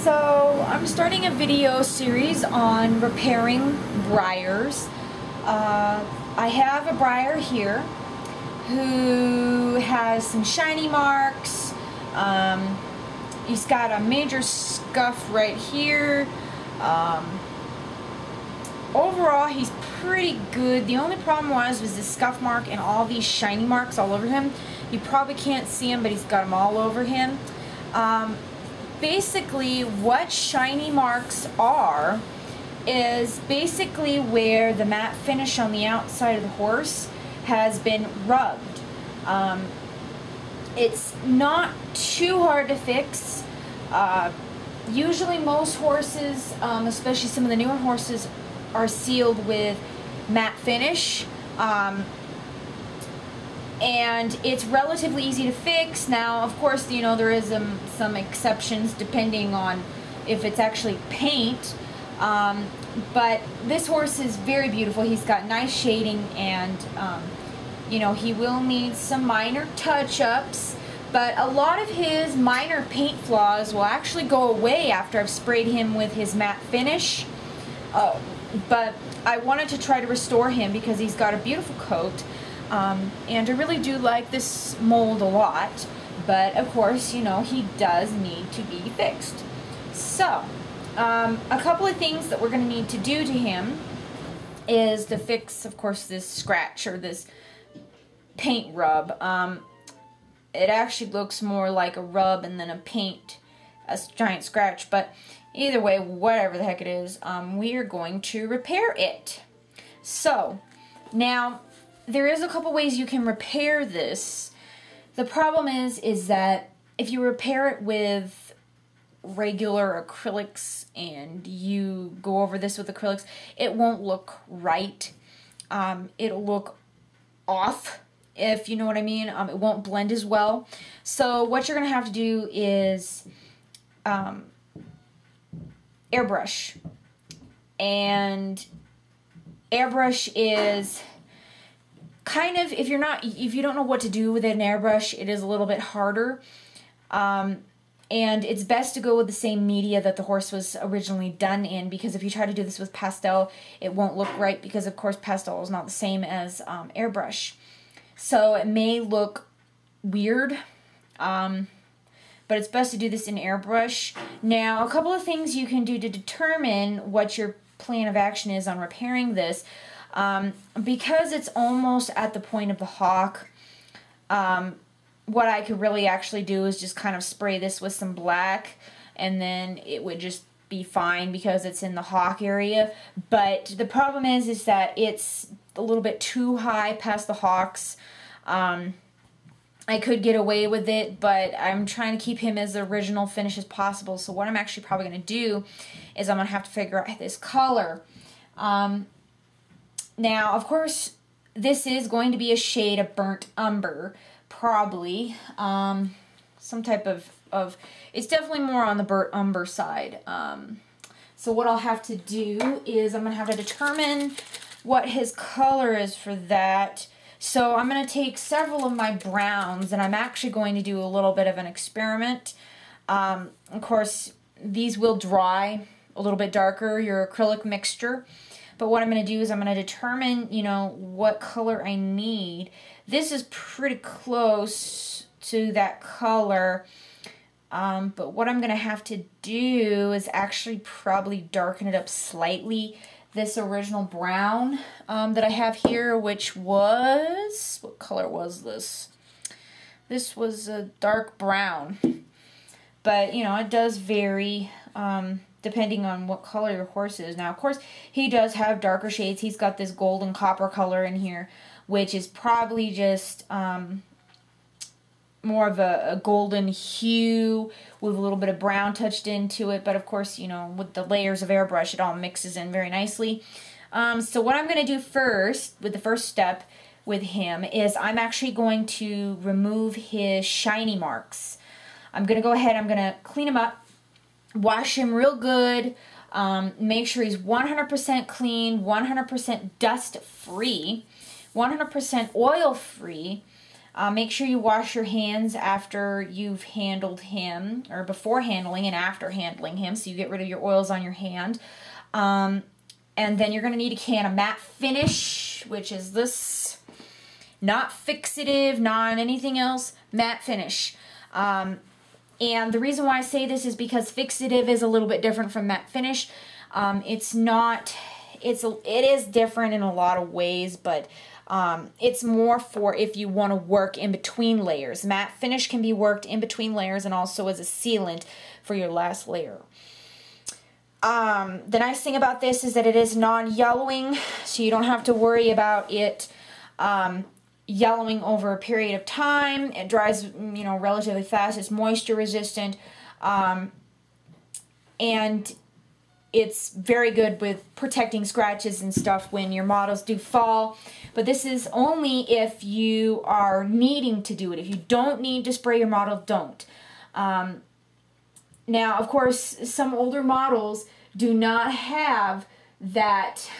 So I'm starting a video series on repairing briars. I have a briar here who has some shiny marks. He's got a major scuff right here. Overall, he's pretty good. The only problem was the scuff mark and all these shiny marks all over him. You probably can't see him, but he's got them all over him. Basically, what shiny marks are is basically where the matte finish on the outside of the horse has been rubbed. It's not too hard to fix. Usually most horses, especially some of the newer horses, are sealed with matte finish. And it's relatively easy to fix. Now, of course, you know, there is some exceptions depending on if it's actually paint. But this horse is very beautiful. He's got nice shading, and you know, he will need some minor touch-ups. But a lot of his minor paint flaws will actually go away after I've sprayed him with his matte finish. But I wanted to try to restore him because he's got a beautiful coat. And I really do like this mold a lot, but of course, you know, he does need to be fixed. So, a couple of things that we're going to need to do to him is to fix, of course, this scratch or this paint rub. It actually looks more like a rub and then a giant scratch, but either way, whatever the heck it is, we are going to repair it. So, now, there is a couple ways you can repair this. The problem is that if you repair it with regular acrylics and you go over this with acrylics, it won't look right. It'll look off, if you know what I mean. It won't blend as well. So what you're going to have to do is airbrush. And airbrush is kind of, if you don't know what to do with an airbrush, it is a little bit harder. And it's best to go with the same media that the horse was originally done in, because if you try to do this with pastel, it won't look right, because of course pastel is not the same as airbrush. So it may look weird, but it's best to do this in airbrush. Now, a couple of things you can do to determine what your plan of action is on repairing this. Because it's almost at the point of the hock, what I could really actually do is just kind of spray this with some black, and then it would just be fine because it's in the hock area. But the problem is that it's a little bit too high past the hocks. I could get away with it, but I'm trying to keep him as original finish as possible. So what I'm actually probably going to do is I'm going to have to figure out this color. Now, of course, this is going to be a shade of burnt umber, probably. Some type of, it's definitely more on the burnt umber side. So what I'll have to do is I'm going to have to determine what his color is for that. So I'm going to take several of my browns, and I'm actually going to do a little bit of an experiment. Of course, these will dry a little bit darker, your acrylic mixture. But what I'm going to do is I'm going to determine, you know, what color I need. This is pretty close to that color. But what I'm going to have to do is actually probably darken it up slightly. This original brown that I have here, which was, what color was this? This was a dark brown. But, you know, it does vary depending on what color your horse is. Now, of course, he does have darker shades. He's got this golden copper color in here, which is probably just more of a golden hue with a little bit of brown touched into it. But, of course, you know, with the layers of airbrush, it all mixes in very nicely. So what I'm going to do first, with the first step with him, is I'm actually going to remove his shiny marks. I'm going to go ahead, I'm going to clean him up, wash him real good, make sure he's 100% clean, 100% dust free, 100% oil free, Make sure you wash your hands after you've handled him, or before handling and after handling him, so you get rid of your oils on your hand. And then you're going to need a can of matte finish, which is this, not fixative, not anything else, matte finish. And the reason why I say this is because fixative is a little bit different from matte finish. It is different in a lot of ways, but it's more for if you want to work in between layers. Matte finish can be worked in between layers and also as a sealant for your last layer. The nice thing about this is that it is non-yellowing, so you don't have to worry about it yellowing over a period of time. It dries, you know, relatively fast. It's moisture resistant, and it's very good with protecting scratches and stuff when your models do fall. But this is only if you are needing to do it. If you don't need to spray your model, don't. Now, of course, some older models do not have that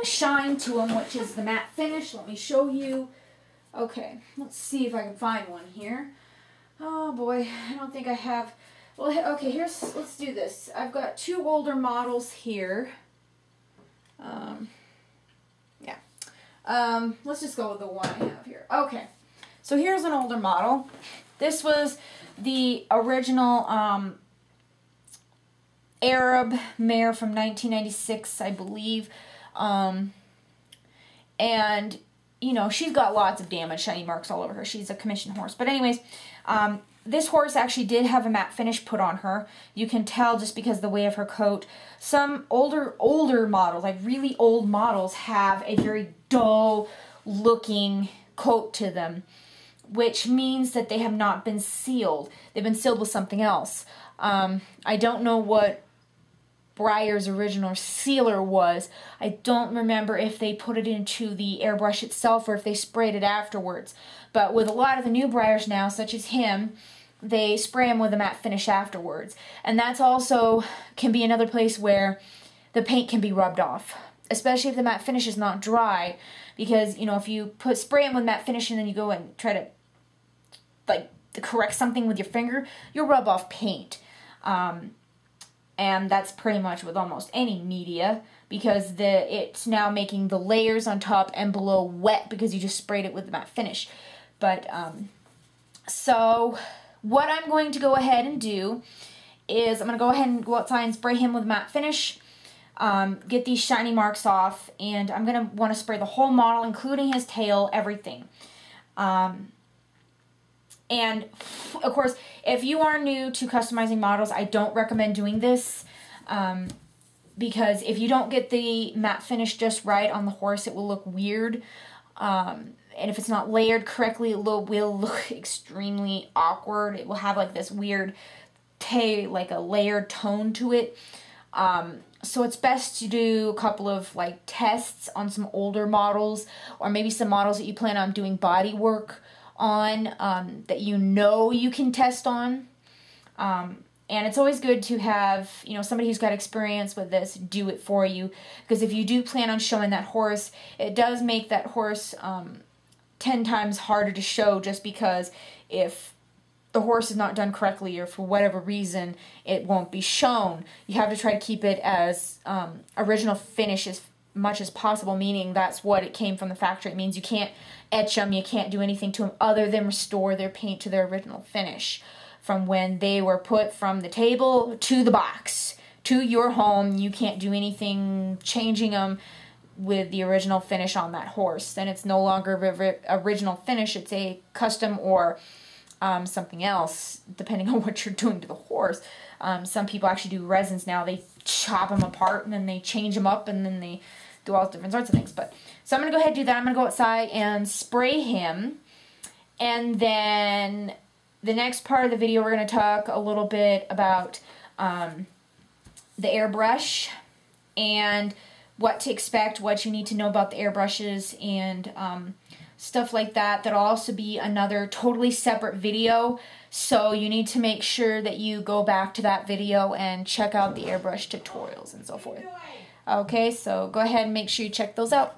shine to them, which is the matte finish. Let me show you. Okay, let's see if I can find one here. Oh boy, I don't think I have. Well, okay, let's do this. I've got two older models here. Let's just go with the one I have here. Okay, so here's an older model. This was the original Arab mare from 1996, I believe. And, you know, she's got lots of damage, shiny marks all over her. She's a commission horse. But anyways, this horse actually did have a matte finish put on her. You can tell just because of the way of her coat. Some older models, like really old models, have a very dull looking coat to them, which means that they have not been sealed. They've been sealed with something else. I don't know what Breyer's original sealer was. I don't remember if they put it into the airbrush itself or if they sprayed it afterwards. But with a lot of the new Breyers now, such as him, they spray them with a matte finish afterwards. And that's also can be another place where the paint can be rubbed off, especially if the matte finish is not dry. Because, you know, if you spray them with matte finish and then you go and try to, like, correct something with your finger, you'll rub off paint. And that's pretty much with almost any media, because it's now making the layers on top and below wet because you just sprayed it with the matte finish. But, so what I'm going to go ahead and do is I'm going to go ahead and go outside and spray him with matte finish, get these shiny marks off, and I'm going to want to spray the whole model, including his tail, everything. And, of course, if you are new to customizing models, I don't recommend doing this, because if you don't get the matte finish just right on the horse, it will look weird. And if it's not layered correctly, it will look extremely awkward. It will have, like, this weird like a layered tone to it. So it's best to do a couple of, like, tests on some older models, or maybe some models that you plan on doing body work on, that you know you can test on. And it's always good to have, you know, somebody who's got experience with this do it for you, because if you do plan on showing that horse, it does make that horse 10 times harder to show, just because if the horse is not done correctly or for whatever reason it won't be shown, you have to try to keep it as original finish as much as possible, meaning that's what it came from the factory. It means you can't etch them, you can't do anything to them other than restore their paint to their original finish from when they were put from the table to the box to your home. You can't do anything changing them with the original finish on that horse. Then it's no longer original finish, it's a custom or something else, depending on what you're doing to the horse. Some people actually do resins now. They chop them apart and then they change them up and then they do all different sorts of things. But so I'm going to go ahead and do that. I'm going to go outside and spray him. And then the next part of the video, we're going to talk a little bit about the airbrush and what to expect, what you need to know about the airbrushes, and stuff like that. That'll also be another totally separate video, so you need to make sure that you go back to that video and check out the airbrush tutorials and so forth. Okay, so go ahead and make sure you check those out.